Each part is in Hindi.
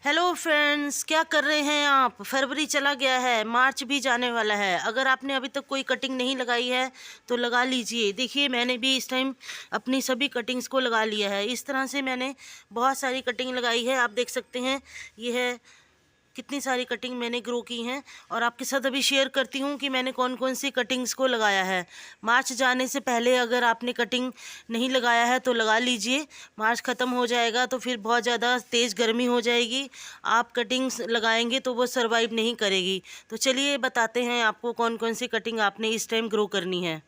हेलो फ्रेंड्स, क्या कर रहे हैं आप। फरवरी चला गया है, मार्च भी जाने वाला है। अगर आपने अभी तक कोई कटिंग नहीं लगाई है तो लगा लीजिए। देखिए, मैंने भी इस टाइम अपनी सभी कटिंग्स को लगा लिया है। इस तरह से मैंने बहुत सारी कटिंग लगाई है। आप देख सकते हैं, ये है कितनी सारी कटिंग मैंने ग्रो की हैं। और आपके साथ अभी शेयर करती हूँ कि मैंने कौन कौन सी कटिंग्स को लगाया है। मार्च जाने से पहले अगर आपने कटिंग नहीं लगाया है तो लगा लीजिए। मार्च ख़त्म हो जाएगा तो फिर बहुत ज़्यादा तेज़ गर्मी हो जाएगी। आप कटिंग्स लगाएंगे तो वो सरवाइव नहीं करेगी। तो चलिए बताते हैं आपको कौन कौन सी कटिंग आपने इस टाइम ग्रो करनी है।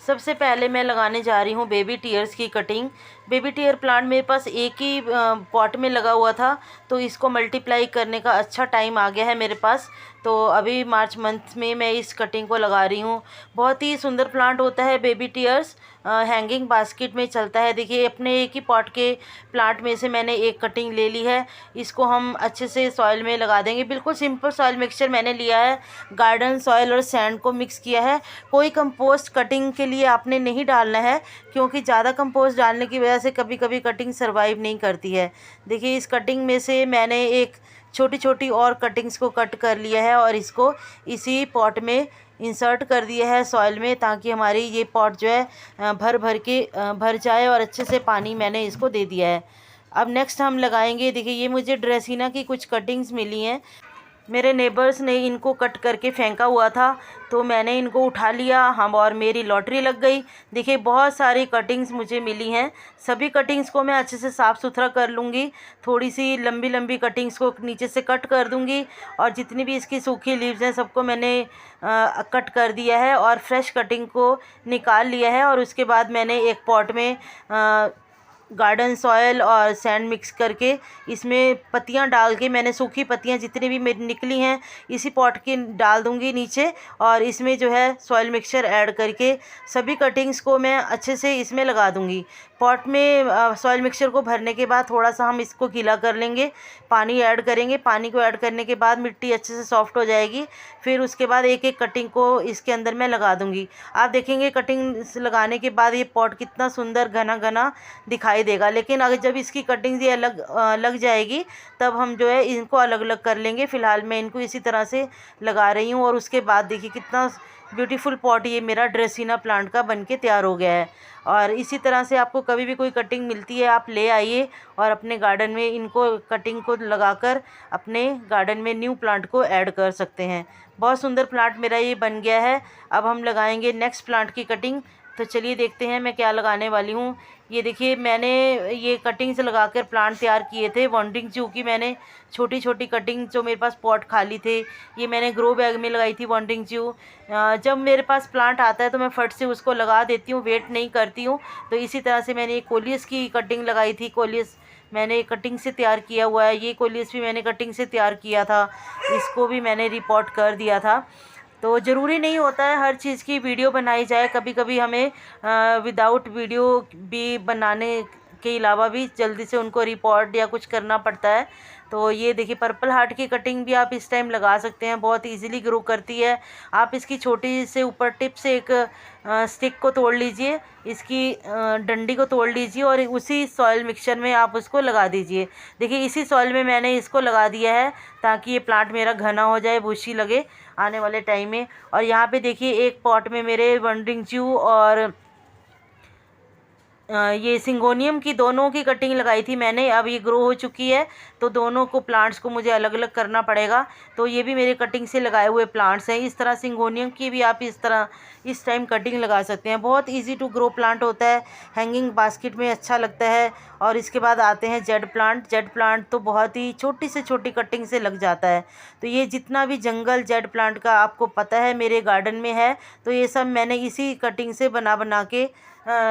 सबसे पहले मैं लगाने जा रही हूँ बेबी टीयर्स की कटिंग। बेबी टीयर प्लांट मेरे पास एक ही पॉट में लगा हुआ था, तो इसको मल्टीप्लाई करने का अच्छा टाइम आ गया है मेरे पास। तो अभी मार्च मंथ में मैं इस कटिंग को लगा रही हूँ। बहुत ही सुंदर प्लांट होता है बेबी टीयर्स। हैंगिंग बास्केट में चलता है। देखिए, अपने एक ही पॉट के प्लांट में से मैंने एक कटिंग ले ली है। इसको हम अच्छे से सॉइल में लगा देंगे। बिल्कुल सिंपल सॉइल मिक्सचर मैंने लिया है। गार्डन सॉइल और सैंड को मिक्स किया है। कोई कंपोस्ट कटिंग के लिए आपने नहीं डालना है, क्योंकि ज़्यादा कंपोस्ट डालने की वजह से कभी कभी कटिंग सर्वाइव नहीं करती है। देखिए, इस कटिंग में से मैंने एक छोटी छोटी और कटिंग्स को कट कर लिया है और इसको इसी पॉट में इंसर्ट कर दिया है सॉइल में, ताकि हमारी ये पॉट जो है भर जाए। और अच्छे से पानी मैंने इसको दे दिया है। अब नेक्स्ट हम लगाएंगे। देखिए, ये मुझे ड्रेसिना की कुछ कटिंग्स मिली हैं। मेरे नेबर्स ने इनको कट करके फेंका हुआ था, तो मैंने इनको उठा लिया हम, और मेरी लॉटरी लग गई। देखिए, बहुत सारी कटिंग्स मुझे मिली हैं। सभी कटिंग्स को मैं अच्छे से साफ़ सुथरा कर लूँगी। थोड़ी सी लंबी लंबी कटिंग्स को नीचे से कट कर दूँगी, और जितनी भी इसकी सूखी लीव्स हैं सबको मैंने कट कर दिया है और फ्रेश कटिंग को निकाल लिया है। और उसके बाद मैंने एक पॉट में गार्डन सॉयल और सैंड मिक्स करके इसमें पत्तियां डाल के, मैंने सूखी पत्तियां जितनी भी मेरी निकली हैं इसी पॉट की डाल दूंगी नीचे। और इसमें जो है सॉयल मिक्सचर ऐड करके सभी कटिंग्स को मैं अच्छे से इसमें लगा दूंगी। पॉट में सॉयल मिक्सचर को भरने के बाद थोड़ा सा हम इसको गीला कर लेंगे, पानी ऐड करेंगे। पानी को ऐड करने के बाद मिट्टी अच्छे से सॉफ्ट हो जाएगी। फिर उसके बाद एक एक कटिंग को इसके अंदर मैं लगा दूंगी। आप देखेंगे कटिंग लगाने के बाद ये पॉट कितना सुंदर घना घना दिखाई देगा। लेकिन अगर जब इसकी कटिंग ये अलग लग जाएगी, तब हम जो है इनको अलग अलग कर लेंगे। फ़िलहाल मैं इनको इसी तरह से लगा रही हूँ। और उसके बाद देखिए कितना ब्यूटीफुल पॉट ये मेरा ड्रेसिना प्लांट का बनके तैयार हो गया है। और इसी तरह से आपको कभी भी कोई कटिंग मिलती है, आप ले आइए और अपने गार्डन में इनको कटिंग को लगाकर अपने गार्डन में न्यू प्लांट को ऐड कर सकते हैं। बहुत सुंदर प्लांट मेरा ये बन गया है। अब हम लगाएंगे नेक्स्ट प्लांट की कटिंग। तो चलिए देखते हैं मैं क्या लगाने वाली हूँ। ये देखिए, मैंने ये कटिंग्स लगाकर प्लांट तैयार किए थे। वॉन्डरिंग जू की मैंने छोटी छोटी कटिंग, जो मेरे पास पॉट खाली थे, ये मैंने ग्रो बैग में लगाई थी वॉन्डरिंग जू। जब मेरे पास प्लांट आता है तो मैं फट से उसको लगा देती हूँ, वेट नहीं करती हूँ। तो इसी तरह से मैंने एक कोलियस की कटिंग लगाई थी। कोलियस मैंने कटिंग से तैयार किया हुआ है। ये कोलियस भी मैंने कटिंग से तैयार किया था। इसको भी मैंने रिपोर्ट कर दिया था। तो ज़रूरी नहीं होता है हर चीज़ की वीडियो बनाई जाए। कभी कभी हमें विदाउट वीडियो भी बनाने के अलावा भी जल्दी से उनको रिपोर्ट या कुछ करना पड़ता है। तो ये देखिए, पर्पल हार्ट की कटिंग भी आप इस टाइम लगा सकते हैं। बहुत इजीली ग्रो करती है। आप इसकी छोटी से ऊपर टिप से एक स्टिक को तोड़ लीजिए, इसकी डंडी को तोड़ लीजिए और उसी सॉइल मिक्सचर में आप उसको लगा दीजिए। देखिए, इसी सॉइल में मैंने इसको लगा दिया है, ताकि ये प्लांट मेरा घना हो जाए, बुशी लगे आने वाले टाइम में। और यहाँ पे देखिए, एक पॉट में मेरे वॉन्डरिंग जू और ये सिंगोनियम की दोनों की कटिंग लगाई थी मैंने। अब ये ग्रो हो चुकी है, तो दोनों को प्लांट्स को मुझे अलग अलग करना पड़ेगा। तो ये भी मेरे कटिंग से लगाए हुए प्लांट्स हैं। इस तरह सिंगोनियम की भी आप इस तरह इस टाइम कटिंग लगा सकते हैं। बहुत इजी टू ग्रो प्लांट होता है, हैंगिंग बास्केट में अच्छा लगता है। और इसके बाद आते हैं जेड प्लांट। जेड प्लांट तो बहुत ही छोटी से छोटी कटिंग से लग जाता है। तो ये जितना भी जंगल जेड प्लांट का आपको पता है मेरे गार्डन में है, तो ये सब मैंने इसी कटिंग से बना बना के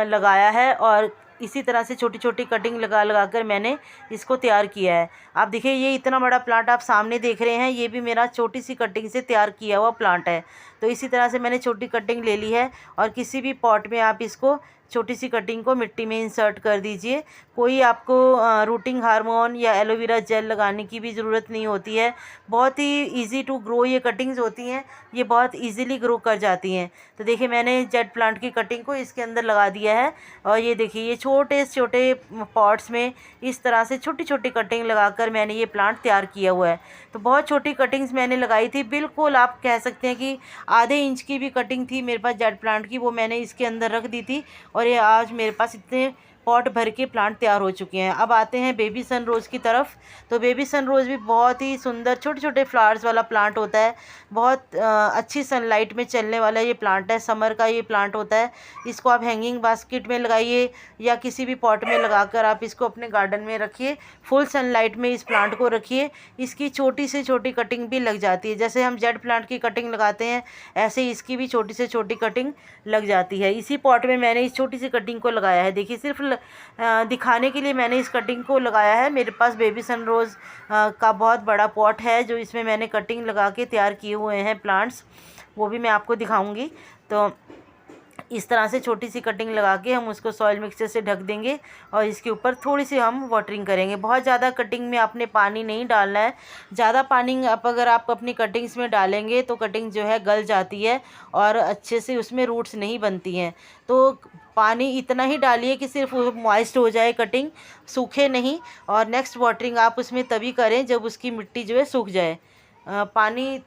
लगाया है। और इसी तरह से छोटी छोटी कटिंग लगा लगा कर मैंने इसको तैयार किया है। आप देखिए, ये इतना बड़ा प्लांट आप सामने देख रहे हैं, ये भी मेरा छोटी सी कटिंग से तैयार किया हुआ प्लांट है। तो इसी तरह से मैंने छोटी कटिंग ले ली है और किसी भी पॉट में आप इसको छोटी सी कटिंग को मिट्टी में इंसर्ट कर दीजिए। कोई आपको रूटिंग हार्मोन या एलोवेरा जेल लगाने की भी ज़रूरत नहीं होती है। बहुत ही इजी टू ग्रो ये कटिंग्स होती हैं, ये बहुत इजीली ग्रो कर जाती हैं। तो देखिए मैंने जेट प्लांट की कटिंग को इसके अंदर लगा दिया है और ये देखिए ये छोटे छोटे पॉट्स में इस तरह से छोटी छोटी कटिंग लगाकर मैंने ये प्लांट तैयार किया हुआ है। तो बहुत छोटी कटिंग्स मैंने लगाई थी, बिल्कुल आप कह सकते हैं कि आधे इंच की भी कटिंग थी मेरे पास जेट प्लांट की, वो मैंने इसके अंदर रख दी थी और ये आज मेरे पास इतने पॉट भर के प्लांट तैयार हो चुके हैं। अब आते हैं बेबी सन रोज़ की तरफ। तो बेबी सन रोज़ भी बहुत ही सुंदर छोटे छोटे फ्लावर्स वाला प्लांट होता है, बहुत अच्छी सनलाइट में चलने वाला ये प्लांट है। समर का ये प्लांट होता है। इसको आप हैंगिंग बास्केट में लगाइए या किसी भी पॉट में लगाकर आप इसको अपने गार्डन में रखिए। फुल सनलाइट में इस प्लांट को रखिए। इसकी छोटी से छोटी कटिंग भी लग जाती है, जैसे हम जेड प्लांट की कटिंग लगाते हैं ऐसे ही इसकी भी छोटी से छोटी कटिंग लग जाती है। इसी पॉट में मैंने इस छोटी सी कटिंग को लगाया है। देखिए सिर्फ दिखाने के लिए मैंने इस कटिंग को लगाया है। मेरे पास बेबी सन रोज़ का बहुत बड़ा पॉट है जो इसमें मैंने कटिंग लगा के तैयार किए हुए हैं प्लांट्स, वो भी मैं आपको दिखाऊंगी। तो इस तरह से छोटी सी कटिंग लगा के हम उसको सॉइल मिक्सचर से ढक देंगे और इसके ऊपर थोड़ी सी हम वाटरिंग करेंगे। बहुत ज़्यादा कटिंग में आपने पानी नहीं डालना है। ज़्यादा पानी अगर आप अपनी कटिंग्स में डालेंगे तो कटिंग जो है गल जाती है और अच्छे से उसमें रूट्स नहीं बनती हैं। तो पानी इतना ही डालिए कि सिर्फ मॉइस्ट हो जाए, कटिंग सूखे नहीं। और नेक्स्ट वाटरिंग आप उसमें तभी करें जब उसकी मिट्टी जो है सूख जाए। पानी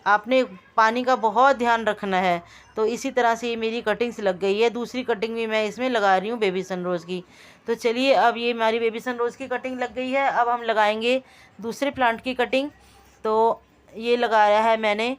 आपने पानी का बहुत ध्यान रखना है। तो इसी तरह से ये मेरी कटिंग्स लग गई है। दूसरी कटिंग भी मैं इसमें लगा रही हूँ बेबी सन रोज़ की। तो चलिए अब ये हमारी बेबी सन रोज़ की कटिंग लग गई है। अब हम लगाएंगे दूसरे प्लांट की कटिंग। तो ये लगाया है मैंने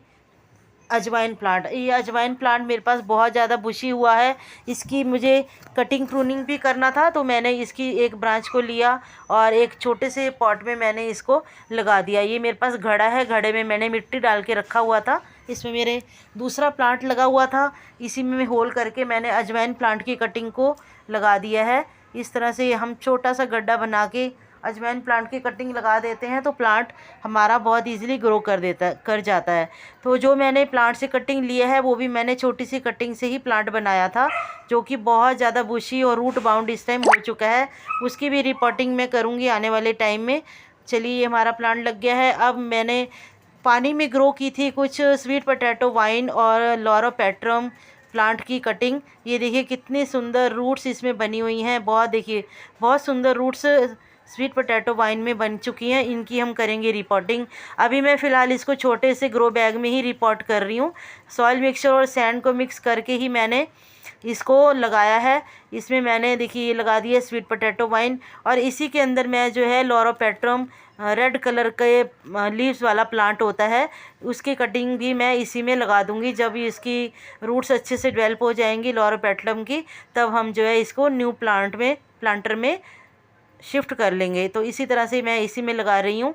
अजवाइन प्लांट। ये अजवाइन प्लांट मेरे पास बहुत ज़्यादा बुशी हुआ है, इसकी मुझे कटिंग प्रूनिंग भी करना था। तो मैंने इसकी एक ब्रांच को लिया और एक छोटे से पॉट में मैंने इसको लगा दिया। ये मेरे पास घड़ा है, घड़े में मैंने मिट्टी डाल के रखा हुआ था। इसमें मेरे दूसरा प्लांट लगा हुआ था, इसी में होल करके मैंने अजवाइन प्लांट की कटिंग को लगा दिया है। इस तरह से हम छोटा सा गड्ढा बना के अजवाइन प्लांट की कटिंग लगा देते हैं तो प्लांट हमारा बहुत इजीली ग्रो कर जाता है। तो जो मैंने प्लांट से कटिंग लिया है वो भी मैंने छोटी सी कटिंग से ही प्लांट बनाया था, जो कि बहुत ज़्यादा बुशी और रूट बाउंड इस टाइम हो चुका है। उसकी भी रिपोर्टिंग मैं करूँगी आने वाले टाइम में। चलिए ये हमारा प्लांट लग गया है। अब मैंने पानी में ग्रो की थी कुछ स्वीट पोटैटो वाइन और लॉरोपेट्रम प्लांट की कटिंग। ये देखिए कितने सुंदर रूट्स इसमें बनी हुई हैं। बहुत देखिए बहुत सुंदर रूट्स स्वीट पोटैटो वाइन में बन चुकी हैं। इनकी हम करेंगे रिपोर्टिंग। अभी मैं फ़िलहाल इसको छोटे से ग्रो बैग में ही रिपोर्ट कर रही हूँ। सॉइल मिक्सचर और सैंड को मिक्स करके ही मैंने इसको लगाया है। इसमें मैंने देखिए ये लगा दिया स्वीट पोटैटो वाइन और इसी के अंदर मैं जो है लॉरोपेट्रम रेड कलर के लीव्स वाला प्लांट होता है, उसकी कटिंग भी मैं इसी में लगा दूंगी। जब इसकी रूट्स अच्छे से डेवलप हो जाएंगी लॉरोपेट्रम की, तब हम जो है इसको न्यू प्लांटर में शिफ्ट कर लेंगे। तो इसी तरह से मैं इसी में लगा रही हूँ।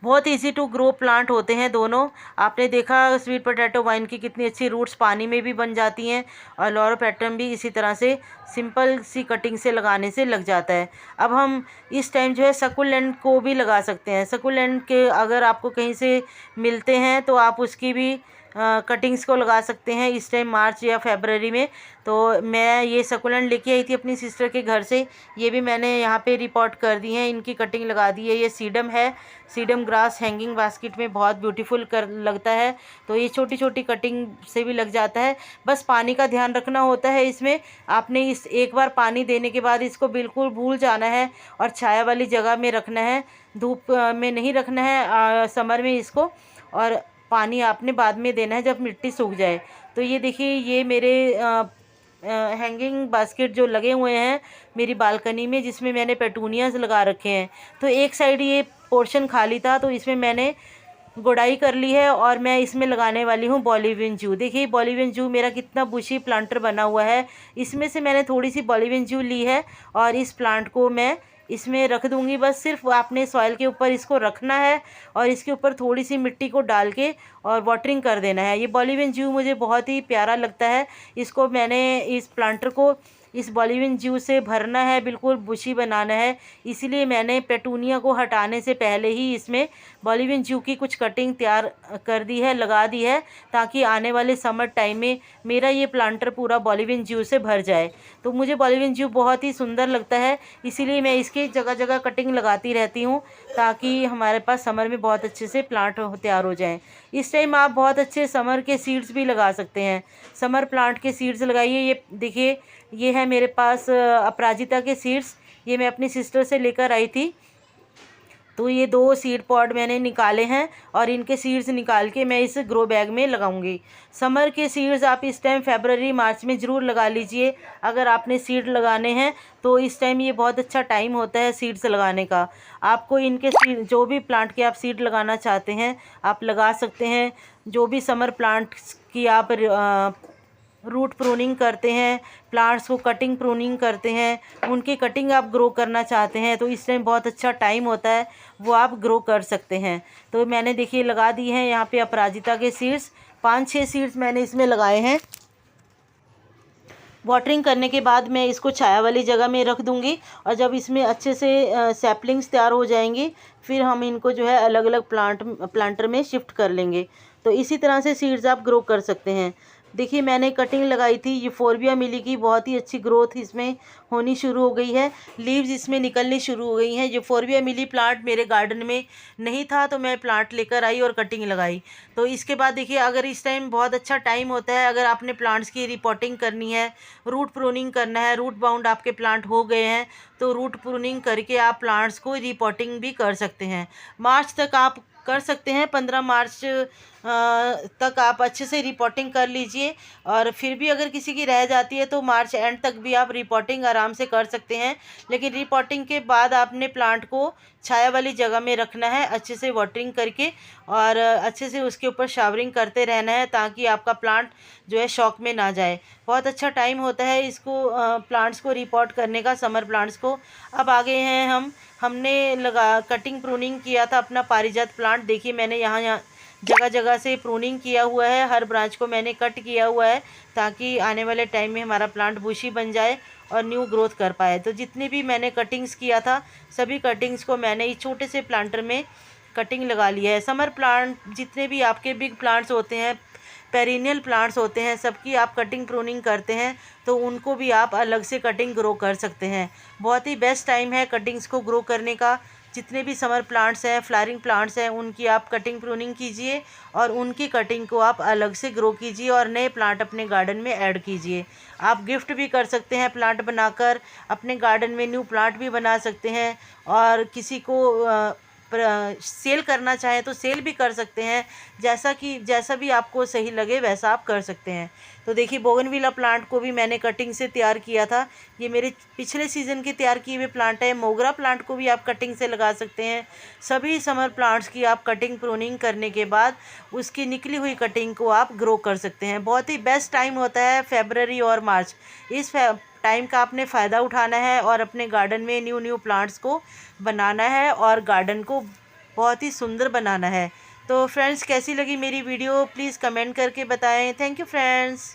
बहुत इजी टू ग्रो प्लांट होते हैं दोनों। आपने देखा स्वीट पोटैटो वाइन की कितनी अच्छी रूट्स पानी में भी बन जाती हैं और लॉरोपेट्रम भी इसी तरह से सिंपल सी कटिंग से लगाने से लग जाता है। अब हम इस टाइम जो है सकुलेंट को भी लगा सकते हैं। सकुलेंट के अगर आपको कहीं से मिलते हैं तो आप उसकी भी कटिंग्स को लगा सकते हैं इस टाइम मार्च या फरवरी में। तो मैं ये सकुलेंट लेके आई थी अपनी सिस्टर के घर से, ये भी मैंने यहाँ पे रिपोर्ट कर दी है, इनकी कटिंग लगा दी है। ये सीडम है, सीडम ग्रास हैंगिंग बास्केट में बहुत ब्यूटीफुल लगता है। तो ये छोटी छोटी कटिंग से भी लग जाता है। बस पानी का ध्यान रखना होता है इसमें। आपने इस एक बार पानी देने के बाद इसको बिल्कुल भूल जाना है और छाया वाली जगह में रखना है, धूप में नहीं रखना है समर में इसको। और पानी आपने बाद में देना है जब मिट्टी सूख जाए। तो ये देखिए ये मेरे हैंगिंग बास्केट जो लगे हुए हैं मेरी बालकनी में, जिसमें मैंने पेटूनियाज लगा रखे हैं। तो एक साइड ये पोर्शन खाली था तो इसमें मैंने गुड़ाई कर ली है और मैं इसमें लगाने वाली हूँ बॉलीवियन जू। देखिए बॉलीवियन जू मेरा कितना बुशी प्लांटर बना हुआ है। इसमें से मैंने थोड़ी सी बॉलीवियन जू ली है और इस प्लांट को मैं इसमें रख दूंगी। बस सिर्फ आपने सॉइल के ऊपर इसको रखना है और इसके ऊपर थोड़ी सी मिट्टी को डाल के और वाटरिंग कर देना है। ये बॉलीवियन जू मुझे बहुत ही प्यारा लगता है। इसको मैंने इस प्लांटर को इस बॉलीवियन जूस से भरना है, बिल्कुल बुशी बनाना है। इसीलिए मैंने पेटूनिया को हटाने से पहले ही इसमें बॉलीवियन जू की कुछ कटिंग तैयार कर दी है, लगा दी है, ताकि आने वाले समर टाइम में मेरा ये प्लांटर पूरा बॉलीवियन जू से भर जाए। तो मुझे बॉलीवियन जू बहुत ही सुंदर लगता है, इसीलिए मैं इसकी जगह जगह कटिंग लगाती रहती हूँ, ताकि हमारे पास समर में बहुत अच्छे से प्लांट तैयार हो जाएं। इस टाइम आप बहुत अच्छे समर के सीड्स भी लगा सकते हैं। समर प्लांट के सीड्स लगाइए। ये देखिए, ये है मेरे पास अपराजिता के सीड्स, ये मैं अपनी सिस्टर से लेकर आई थी। तो ये 2 सीड पॉड मैंने निकाले हैं और इनके सीड्स निकाल के मैं इस ग्रो बैग में लगाऊंगी। समर के सीड्स आप इस टाइम फरवरी मार्च में ज़रूर लगा लीजिए। अगर आपने सीड लगाने हैं तो इस टाइम ये बहुत अच्छा टाइम होता है सीड्स लगाने का। आपको इनके सीड, जो भी प्लांट के आप सीड लगाना चाहते हैं आप लगा सकते हैं। जो भी समर प्लांट्स की आप रूट प्रूनिंग करते हैं, प्लांट्स को कटिंग प्रूनिंग करते हैं, उनकी कटिंग आप ग्रो करना चाहते हैं, तो इस टाइम बहुत अच्छा टाइम होता है, वो आप ग्रो कर सकते हैं। तो मैंने देखिए लगा दी हैं यहाँ पे अपराजिता के सीड्स, 5-6 सीड्स मैंने इसमें लगाए हैं। वाटरिंग करने के बाद मैं इसको छाया वाली जगह में रख दूंगी, और जब इसमें अच्छे से सैपलिंग्स तैयार हो जाएंगी फिर हम इनको जो है अलग अलग प्लांटर में शिफ्ट कर लेंगे। तो इसी तरह से सीड्स आप ग्रो कर सकते हैं। देखिए मैंने कटिंग लगाई थी यूफोरबिया मिली की, बहुत ही अच्छी ग्रोथ इसमें होनी शुरू हो गई है, लीव्स इसमें निकलनी शुरू हो गई हैं। यूफोरबिया मिली प्लांट मेरे गार्डन में नहीं था, तो मैं प्लांट लेकर आई और कटिंग लगाई। तो इसके बाद देखिए, अगर इस टाइम बहुत अच्छा टाइम होता है, अगर आपने प्लांट्स की रिपोर्टिंग करनी है, रूट प्रूनिंग करना है, रूट बाउंड आपके प्लांट हो गए हैं, तो रूट प्रूनिंग करके आप प्लांट्स को रिपोर्टिंग भी कर सकते हैं। मार्च तक आप कर सकते हैं, 15 मार्च तक आप अच्छे से रिपोर्टिंग कर लीजिए। और फिर भी अगर किसी की रह जाती है तो मार्च एंड तक भी आप रिपोर्टिंग आराम से कर सकते हैं। लेकिन रिपोर्टिंग के बाद आपने प्लांट को छाया वाली जगह में रखना है, अच्छे से वाटरिंग करके, और अच्छे से उसके ऊपर शावरिंग करते रहना है, ताकि आपका प्लांट जो है शॉक में ना जाए। बहुत अच्छा टाइम होता है इसको प्लांट्स को रिपोर्ट करने का, समर प्लांट्स को। अब आ गए हैं हमने कटिंग प्रूनिंग किया था अपना पारिजात प्लांट। देखिए मैंने यहाँ जगह जगह से प्रूनिंग किया हुआ है, हर ब्रांच को मैंने कट किया हुआ है, ताकि आने वाले टाइम में हमारा प्लांट बुशी बन जाए और न्यू ग्रोथ कर पाए। तो जितने भी मैंने कटिंग्स किया था सभी कटिंग्स को मैंने इस छोटे से प्लांटर में कटिंग लगा लिया है। समर प्लांट जितने भी आपके बिग प्लांट्स होते हैं, पेरिनियल प्लांट्स होते हैं, सबकी आप कटिंग प्रूनिंग करते हैं, तो उनको भी आप अलग से कटिंग ग्रो कर सकते हैं। बहुत ही बेस्ट टाइम है कटिंग्स को ग्रो करने का। जितने भी समर प्लांट्स हैं, फ्लावरिंग प्लांट्स हैं, उनकी आप कटिंग प्रूनिंग कीजिए और उनकी कटिंग को आप अलग से ग्रो कीजिए और नए प्लांट अपने गार्डन में ऐड कीजिए। आप गिफ्ट भी कर सकते हैं प्लांट बनाकर, अपने गार्डन में न्यू प्लांट भी बना सकते हैं, और किसी को सेल करना चाहें तो सेल भी कर सकते हैं। जैसा भी आपको सही लगे वैसा आप कर सकते हैं। तो देखिए बोगनविला प्लांट को भी मैंने कटिंग से तैयार किया था, ये मेरे पिछले सीज़न के तैयार किए हुए प्लांट है। मोगरा प्लांट को भी आप कटिंग से लगा सकते हैं। सभी समर प्लांट्स की आप कटिंग प्रूनिंग करने के बाद उसकी निकली हुई कटिंग को आप ग्रो कर सकते हैं। बहुत ही बेस्ट टाइम होता है फरवरी और मार्च। इस टाइम का आपने फ़ायदा उठाना है और अपने गार्डन में न्यू प्लांट्स को बनाना है और गार्डन को बहुत ही सुंदर बनाना है। तो फ्रेंड्स, कैसी लगी मेरी वीडियो प्लीज़ कमेंट करके बताएं। Thank you friends.